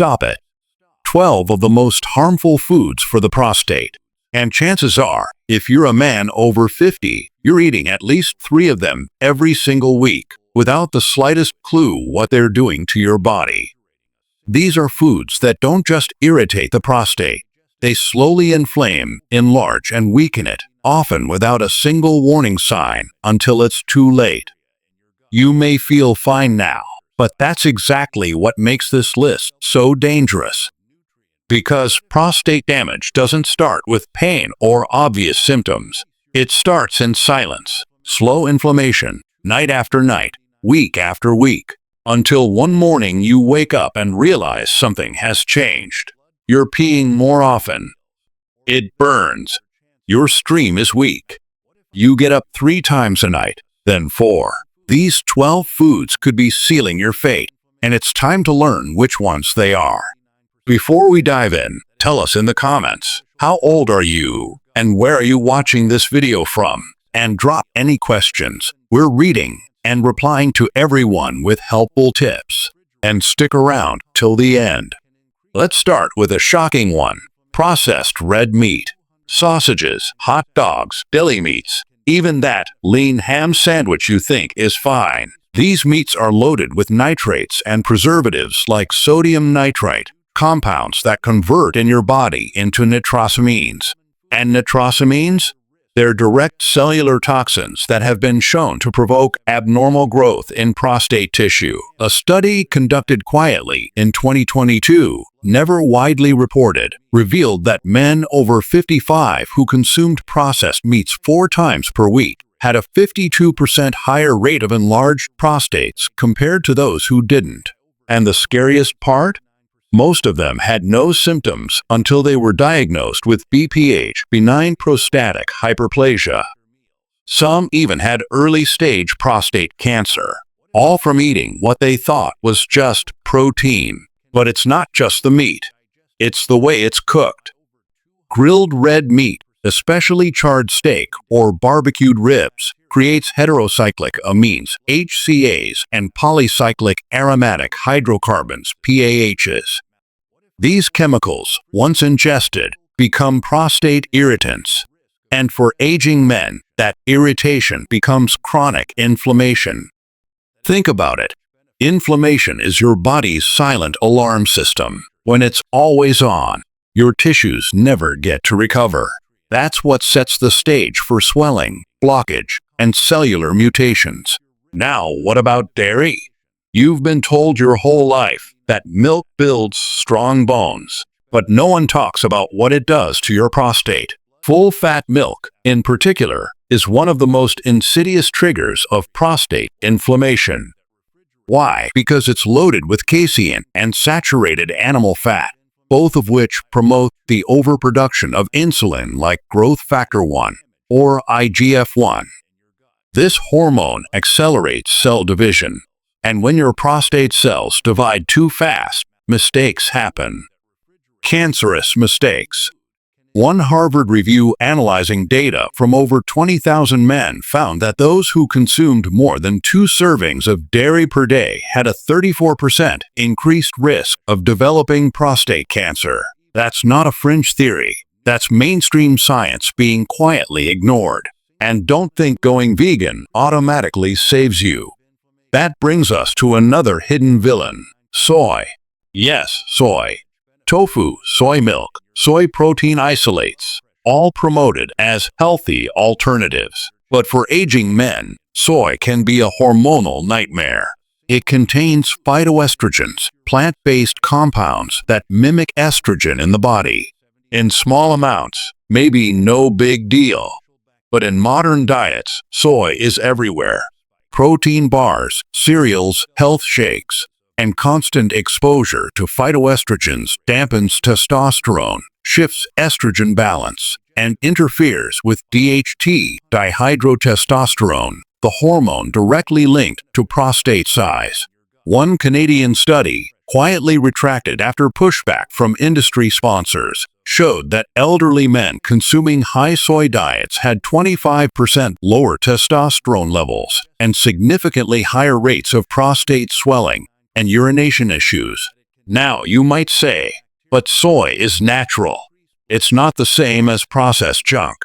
stop it. 12 of the most harmful foods for the prostate. And chances are, if you're a man over 50, you're eating at least 3 of them every single week, without the slightest clue what they're doing to your body. These are foods that don't just irritate the prostate. They slowly inflame, enlarge, and weaken it, often without a single warning sign until it's too late. You may feel fine now, but that's exactly what makes this list so dangerous. Because prostate damage doesn't start with pain or obvious symptoms. It starts in silence, slow inflammation, night after night, week after week, until one morning you wake up and realize something has changed. You're peeing more often. It burns. Your stream is weak. You get up 3 times a night, then 4. These 12 foods could be sealing your fate, and it's time to learn which ones they are. Before we dive in, tell us in the comments, how old are you, and where are you watching this video from? And drop any questions. We're reading and replying to everyone with helpful tips. And stick around till the end. Let's start with a shocking one. Processed red meat. Sausages, hot dogs, deli meats, even that lean ham sandwich you think is fine. These meats are loaded with nitrates and preservatives like sodium nitrite, compounds that convert in your body into nitrosamines. And nitrosamines? They're direct cellular toxins that have been shown to provoke abnormal growth in prostate tissue. A study conducted quietly in 2022, never widely reported, revealed that men over 55 who consumed processed meats 4 times per week had a 52% higher rate of enlarged prostates compared to those who didn't. And the scariest part? Most of them had no symptoms until they were diagnosed with BPH, benign prostatic hyperplasia. Some even had early-stage prostate cancer, all from eating what they thought was just protein. But it's not just the meat. It's the way it's cooked. Grilled red meat, especially charred steak or barbecued ribs, creates heterocyclic amines, HCAs, and polycyclic aromatic hydrocarbons, PAHs. These chemicals, once ingested, become prostate irritants. And for aging men, that irritation becomes chronic inflammation. Think about it. Inflammation is your body's silent alarm system. When it's always on, your tissues never get to recover. That's what sets the stage for swelling, blockage, and cellular mutations. Now, what about dairy? You've been told your whole life that milk builds strong bones, but no one talks about what it does to your prostate. Full-fat milk, in particular, is one of the most insidious triggers of prostate inflammation. Why? Because it's loaded with casein and saturated animal fat, both of which promote the overproduction of insulin like growth factor 1, or IGF-1. This hormone accelerates cell division, and when your prostate cells divide too fast, mistakes happen. Cancerous mistakes. One Harvard review analyzing data from over 20,000 men found that those who consumed more than 2 servings of dairy per day had a 34% increased risk of developing prostate cancer. That's not a fringe theory. That's mainstream science being quietly ignored. And don't think going vegan automatically saves you. That brings us to another hidden villain, soy. Yes, soy. Tofu, soy milk, soy protein isolates, all promoted as healthy alternatives. But for aging men, soy can be a hormonal nightmare. It contains phytoestrogens, plant-based compounds that mimic estrogen in the body. In small amounts, maybe no big deal. But in modern diets, soy is everywhere. Protein bars, cereals, health shakes, and constant exposure to phytoestrogens dampens testosterone, shifts estrogen balance, and interferes with DHT, dihydrotestosterone, the hormone directly linked to prostate size. One Canadian study, quietly retracted after pushback from industry sponsors, showed that elderly men consuming high soy diets had 25% lower testosterone levels and significantly higher rates of prostate swelling and urination issues. Now you might say, but soy is natural. It's not the same as processed junk.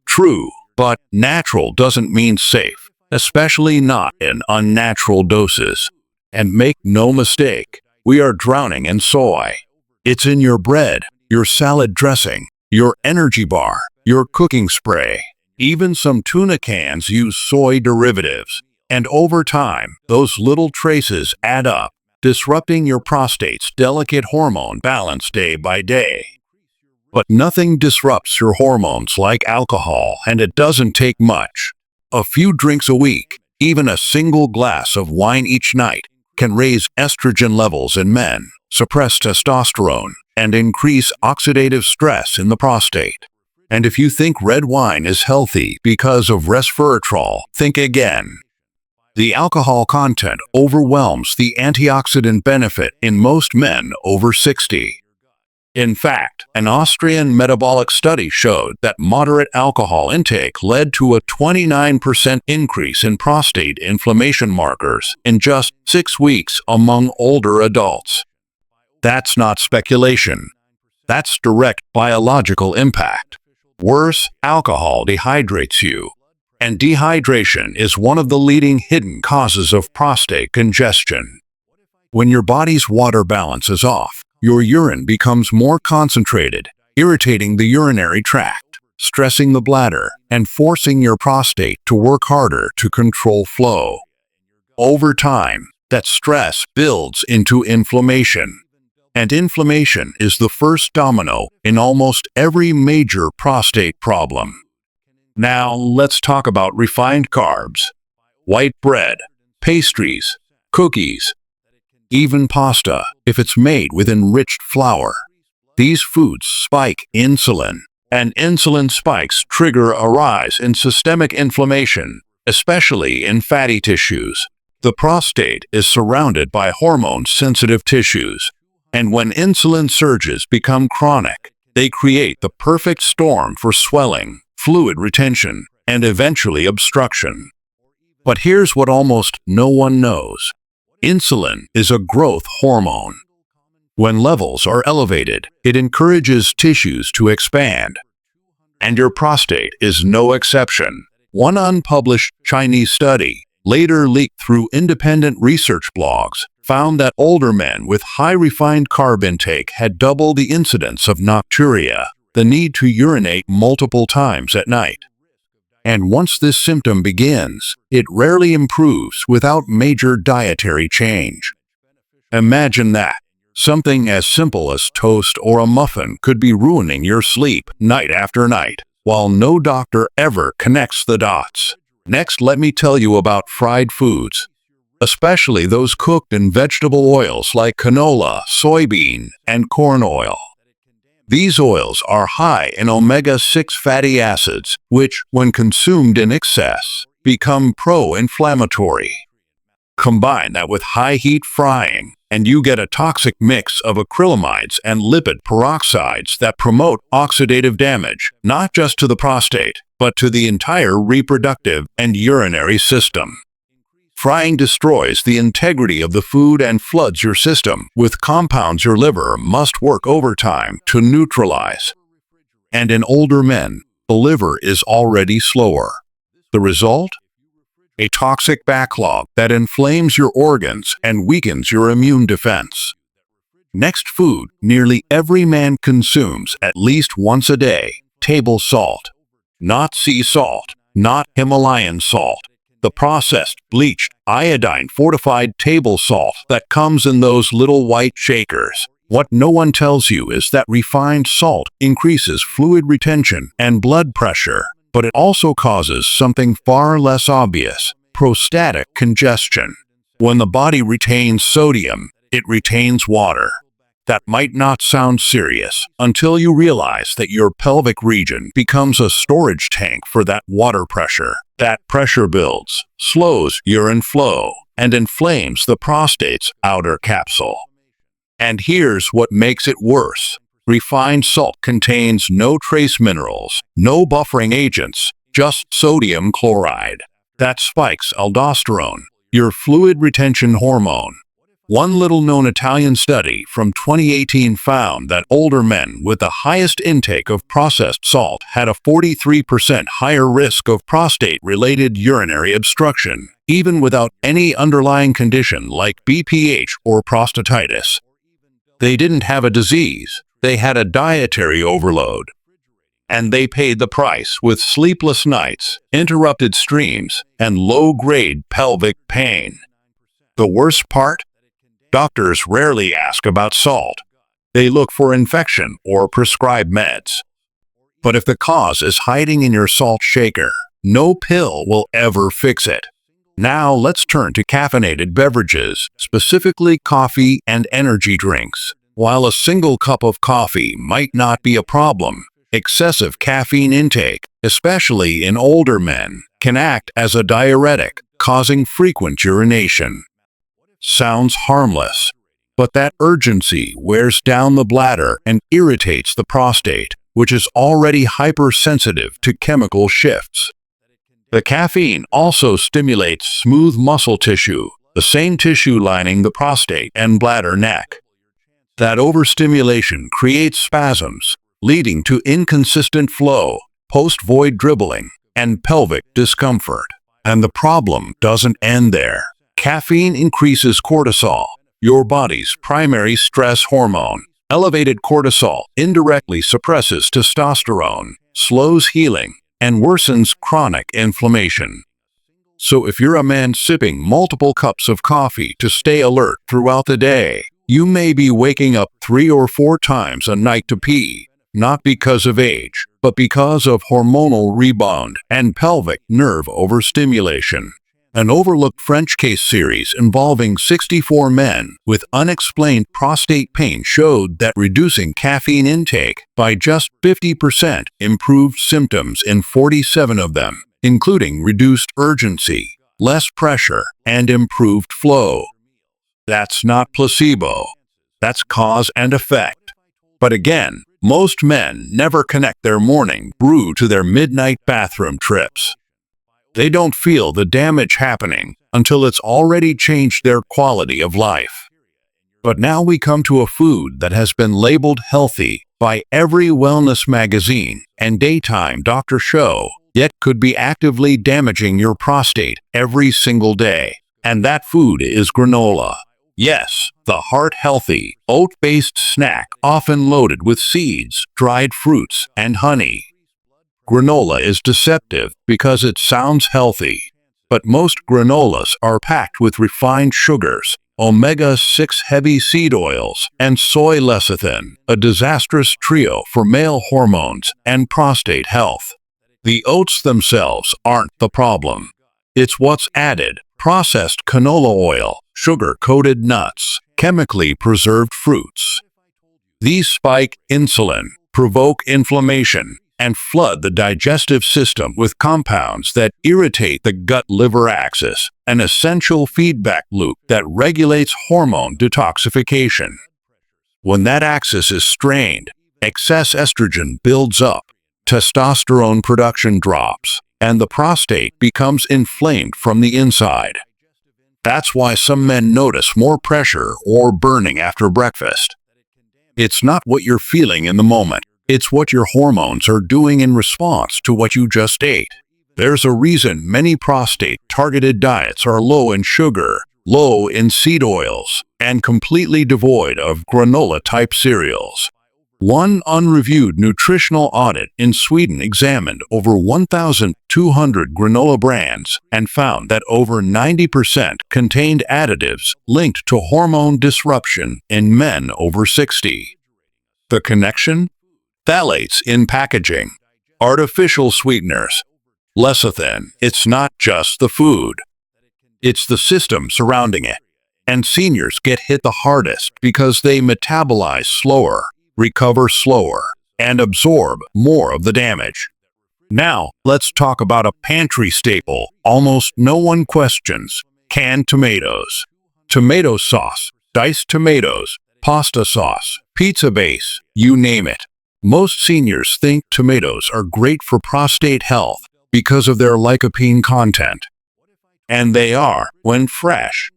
True, but natural doesn't mean safe, especially not in unnatural doses. And make no mistake, we are drowning in soy. It's in your bread, your salad dressing, your energy bar, your cooking spray. Even some tuna cans use soy derivatives. And over time, those little traces add up, disrupting your prostate's delicate hormone balance day by day. But nothing disrupts your hormones like alcohol, and it doesn't take much. A few drinks a week, even a single glass of wine each night, can raise estrogen levels in men, suppress testosterone, and increase oxidative stress in the prostate. And if you think red wine is healthy because of resveratrol, think again. The alcohol content overwhelms the antioxidant benefit in most men over 60. In fact, an Austrian metabolic study showed that moderate alcohol intake led to a 29% increase in prostate inflammation markers in just 6 weeks among older adults. That's not speculation. That's direct biological impact. Worse, alcohol dehydrates you. And dehydration is one of the leading hidden causes of prostate congestion. When your body's water balance is off, your urine becomes more concentrated, irritating the urinary tract, stressing the bladder, and forcing your prostate to work harder to control flow. Over time, that stress builds into inflammation. And inflammation is the first domino in almost every major prostate problem. Now, let's talk about refined carbs. White bread, pastries, cookies, even pasta, if it's made with enriched flour. These foods spike insulin, and insulin spikes trigger a rise in systemic inflammation, especially in fatty tissues. The prostate is surrounded by hormone-sensitive tissues, and when insulin surges become chronic, they create the perfect storm for swelling, fluid retention, and eventually obstruction. But here's what almost no one knows. Insulin is a growth hormone. When levels are elevated, it encourages tissues to expand. And your prostate is no exception. One unpublished Chinese study, later leaked through independent research blogs, found that older men with high refined carb intake had double the incidence of nocturia, the need to urinate multiple times at night. And once this symptom begins, it rarely improves without major dietary change. Imagine that. Something as simple as toast or a muffin could be ruining your sleep night after night, while no doctor ever connects the dots. Next, let me tell you about fried foods, especially those cooked in vegetable oils like canola, soybean, and corn oil. These oils are high in omega-6 fatty acids, which, when consumed in excess, become pro-inflammatory. Combine that with high-heat frying, and you get a toxic mix of acrylamides and lipid peroxides that promote oxidative damage, not just to the prostate, but to the entire reproductive and urinary system. Frying destroys the integrity of the food and floods your system with compounds your liver must work overtime to neutralize. And in older men, the liver is already slower. The result? A toxic backlog that inflames your organs and weakens your immune defense. Next food nearly every man consumes at least once a day: table salt. Not sea salt, not Himalayan salt. The processed, bleached, iodine-fortified table salt that comes in those little white shakers. What no one tells you is that refined salt increases fluid retention and blood pressure, but it also causes something far less obvious: prostatic congestion. When the body retains sodium, it retains water. That might not sound serious until you realize that your pelvic region becomes a storage tank for that water pressure. That pressure builds, slows urine flow, and inflames the prostate's outer capsule. And here's what makes it worse. Refined salt contains no trace minerals, no buffering agents, just sodium chloride. That spikes aldosterone, your fluid retention hormone. One little-known Italian study from 2018 found that older men with the highest intake of processed salt had a 43% higher risk of prostate-related urinary obstruction, even without any underlying condition like BPH or prostatitis. They didn't have a disease, they had a dietary overload. And they paid the price with sleepless nights, interrupted streams, and low-grade pelvic pain. The worst part? Doctors rarely ask about salt. They look for infection or prescribe meds. But if the cause is hiding in your salt shaker, no pill will ever fix it. Now let's turn to caffeinated beverages, specifically coffee and energy drinks. While a single cup of coffee might not be a problem, excessive caffeine intake, especially in older men, can act as a diuretic, causing frequent urination. Sounds harmless, but that urgency wears down the bladder and irritates the prostate, which is already hypersensitive to chemical shifts. The caffeine also stimulates smooth muscle tissue, the same tissue lining the prostate and bladder neck. That overstimulation creates spasms, leading to inconsistent flow, post-void dribbling, and pelvic discomfort. And the problem doesn't end there. Caffeine increases cortisol, your body's primary stress hormone. Elevated cortisol indirectly suppresses testosterone, slows healing, and worsens chronic inflammation. So if you're a man sipping multiple cups of coffee to stay alert throughout the day, you may be waking up 3 or 4 times a night to pee, not because of age, but because of hormonal rebound and pelvic nerve overstimulation. An overlooked French case series involving 64 men with unexplained prostate pain showed that reducing caffeine intake by just 50% improved symptoms in 47 of them, including reduced urgency, less pressure, and improved flow. That's not placebo. That's cause and effect. But again, most men never connect their morning brew to their midnight bathroom trips. They don't feel the damage happening until it's already changed their quality of life. But now we come to a food that has been labeled healthy by every wellness magazine and daytime doctor show, yet could be actively damaging your prostate every single day. And that food is granola. Yes, the heart-healthy, oat-based snack often loaded with seeds, dried fruits, and honey. Granola is deceptive because it sounds healthy, but most granolas are packed with refined sugars, omega-6 heavy seed oils, and soy lecithin, a disastrous trio for male hormones and prostate health. The oats themselves aren't the problem. It's what's added: processed canola oil, sugar-coated nuts, chemically preserved fruits. These spike insulin, provoke inflammation, and flood the digestive system with compounds that irritate the gut-liver axis, an essential feedback loop that regulates hormone detoxification. When that axis is strained, excess estrogen builds up, testosterone production drops, and the prostate becomes inflamed from the inside. That's why some men notice more pressure or burning after breakfast. It's not what you're feeling in the moment. It's what your hormones are doing in response to what you just ate. There's a reason many prostate-targeted diets are low in sugar, low in seed oils, and completely devoid of granola-type cereals. One unreviewed nutritional audit in Sweden examined over 1,200 granola brands and found that over 90% contained additives linked to hormone disruption in men over 60. The connection? Phthalates in packaging, artificial sweeteners, lecithin. It's not just the food. It's the system surrounding it. And seniors get hit the hardest because they metabolize slower, recover slower, and absorb more of the damage. Now, let's talk about a pantry staple almost no one questions: canned tomatoes. Tomato sauce, diced tomatoes, pasta sauce, pizza base, you name it. Most seniors think tomatoes are great for prostate health because of their lycopene content. And they are, when fresh.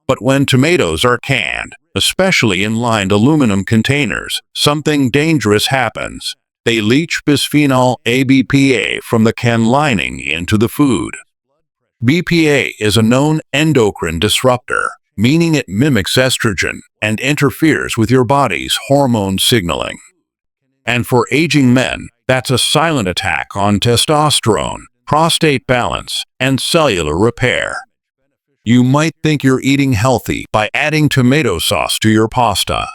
But when tomatoes are canned, especially in lined aluminum containers, something dangerous happens. They leach bisphenol A BPA from the can lining into the food. BPA is a known endocrine disruptor, meaning it mimics estrogen and interferes with your body's hormone signaling. And for aging men, that's a silent attack on testosterone, prostate balance, and cellular repair. You might think you're eating healthy by adding tomato sauce to your pasta.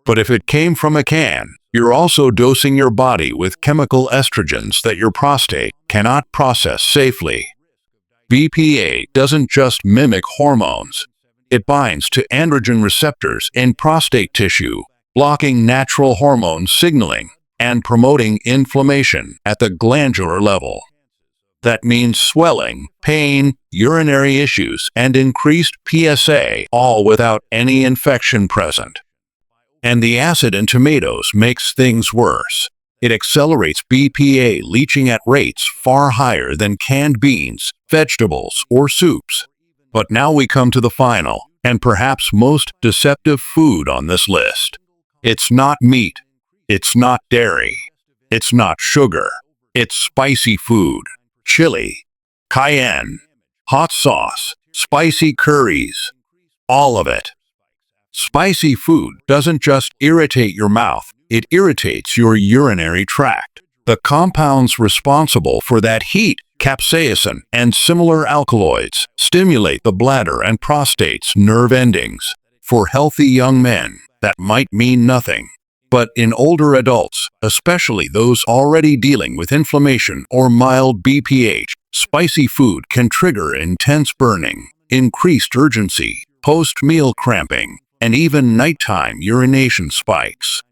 But if it came from a can, you're also dosing your body with chemical estrogens that your prostate cannot process safely. BPA doesn't just mimic hormones. It binds to androgen receptors in prostate tissue, blocking natural hormone signaling and promoting inflammation at the glandular level. That means swelling, pain, urinary issues, and increased PSA, all without any infection present. And the acid in tomatoes makes things worse. It accelerates BPA leaching at rates far higher than canned beans, vegetables, or soups. But now we come to the final, and perhaps most deceptive food on this list. It's not meat. It's not dairy. It's not sugar. It's spicy food. Chili, cayenne, hot sauce, spicy curries. All of it. Spicy food doesn't just irritate your mouth, it irritates your urinary tract. The compounds responsible for that heat, capsaicin and similar alkaloids, stimulate the bladder and prostate's nerve endings. For healthy young men, that might mean nothing. But in older adults, especially those already dealing with inflammation or mild BPH, spicy food can trigger intense burning, increased urgency, post-meal cramping, and even nighttime urination spikes.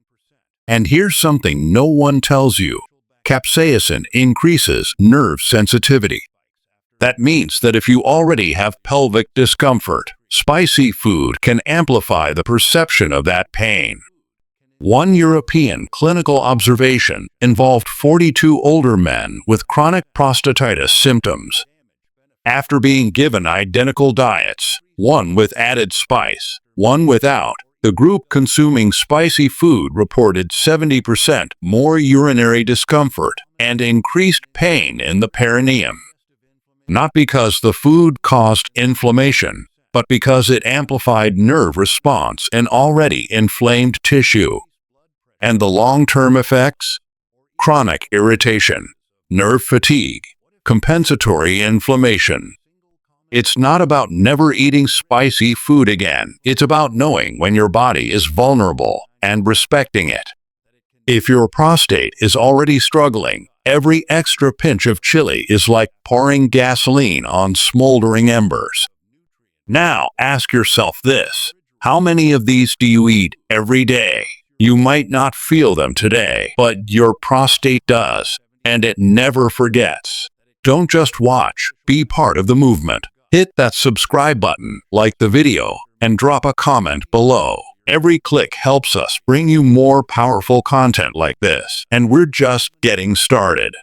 And here's something no one tells you. Capsaicin increases nerve sensitivity. That means that if you already have pelvic discomfort, spicy food can amplify the perception of that pain. One European clinical observation involved 42 older men with chronic prostatitis symptoms. After being given identical diets, one with added spice, one without, the group consuming spicy food reported 70% more urinary discomfort and increased pain in the perineum. Not because the food caused inflammation, but because it amplified nerve response in already inflamed tissue. And the long-term effects? Chronic irritation, nerve fatigue, compensatory inflammation. It's not about never eating spicy food again. It's about knowing when your body is vulnerable and respecting it. If your prostate is already struggling, every extra pinch of chili is like pouring gasoline on smoldering embers. Now ask yourself this: how many of these do you eat every day? You might not feel them today, but your prostate does, and it never forgets. Don't just watch, be part of the movement. Hit that subscribe button, like the video, and drop a comment below. Every click helps us bring you more powerful content like this, and we're just getting started.